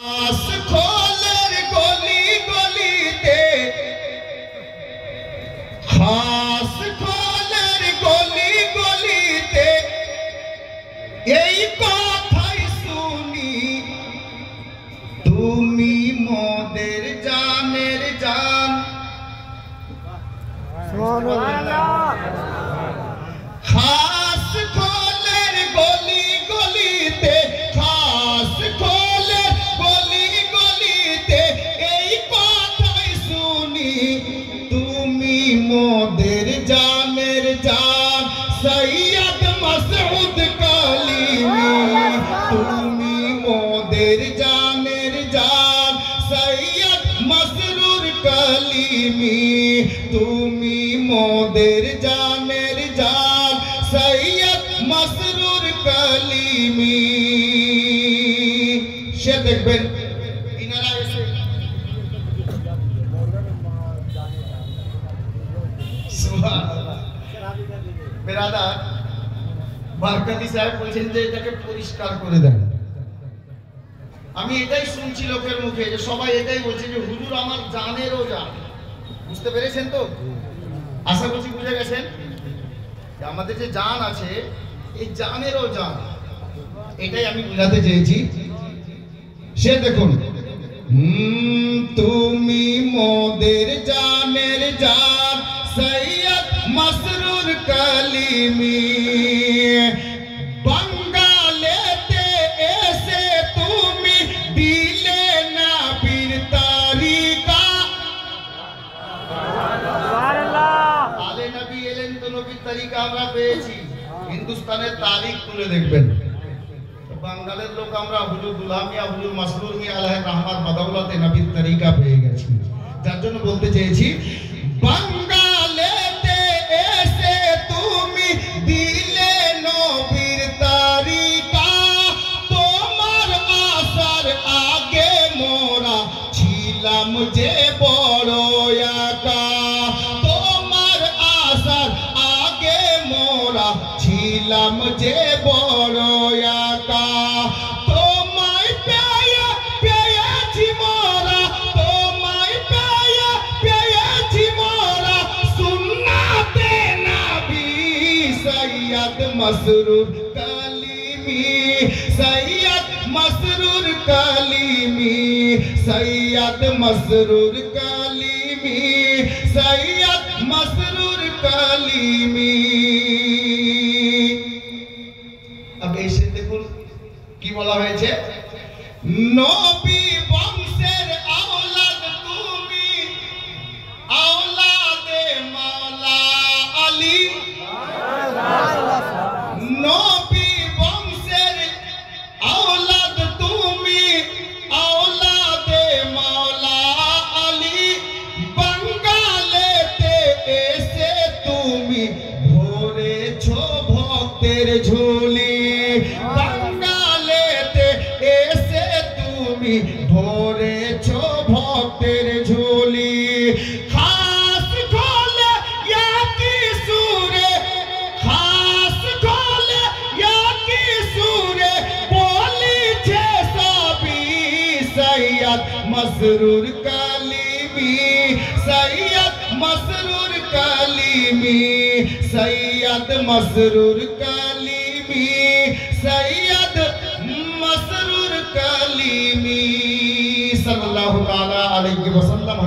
आस खोलेर गली गलिते खास खोलेर गली गलिते এই কথাই শুনি তুমি মোদের জানের জান সুবহানাল্লাহ খাস खोलेर गली गलिते खास खोलेर गली गलिते এই কথাই শুনি তুমি মোদের জানের জান সৈয়দ মাসউদ কালিমি তুমি মোদের জানের জান সৈয়দ মসরুর কালিমি তুমি মোদের জানের জান সৈয়দ মসরুর কালিমি সে দেখবেন ইনারা এসে সুবহানাল্লাহ বেরাদার বারকাতি সাহেব বলছেন যে এটাকে পরিষ্কার করে দেন। আমি এটাই শুনছি লোকের মুখে যে সবাই এটাই বলছে যে হুজুর আমার জানেরও জান। বুঝতে পেরেছেন তো? আশা করছি বুঝে গেছেন যে আমাদের যে জান আছে এই জানেরও জান, এটাই আমি বুঝাতে চেয়েছি। সে দেখুন তুমি মোদের জানের জান সৈয়দ মসরুর কালিমি বাঙ্গালেতে এসে তুমি দিলে না বীর তারিকা আলে নবী এলেন তো নবীর তারিকা আমরা পেয়েছি, হিন্দুস্তানের তারিখ তুলে দেখবেন বাঙালের লোক আমরা হুজুর দুলহা মিয়া হুজুর মাসরুর মিয়া আলাইহির রহমাত বদৌলতে নবীর তরিকা পেয়ে গেছি। যার জন্য বলতে চেয়েছি বাঙালেতে এসে তুমি দিলে নবীর তরিকা তোমার আসার আগে মোরা ছিলাম যে বড় একা তোমার আসার আগে মোরা ছিলাম যে বড় একা তোমায় পেয়ে পেয়েছি মোরা তোমায় পেয়ে পেয়েছি মোরা সুন্নাতে নবী সৈয়দ মসরুর কালিমি সৈয়দ মসরুর কালিমি সৈয়দ মসরুর কালিমি সৈয়দ মসরুর কালিমি। এসে দেখুন কি বলা হয়েছে নবী বংশের আওলাদ তুমি আওলাদে মাওলা আলী নবী বংশের আওলাদ তুমি আওলাদে মাওলা আলী বাঙ্গালেতে এসে তুমি ভরেছো ভক্তের ঝোলি বাঙ্গালেতে এসে তুমি ভরেছো ভক্তের ঝোলি খাস খোলে ইয়াকি সুরে খাস খোলে ইয়াকি সুরে বলিছে সবই সৈয়দ মসরুর কালিমি সৈয়দ মসরুর কালিমি সৈয়দ মসরুর কালিমি সৈয়দ মসরুর কালিমি সাল্লাল্লাহু তাআলা আলাইহি ওয়াসাল্লাম।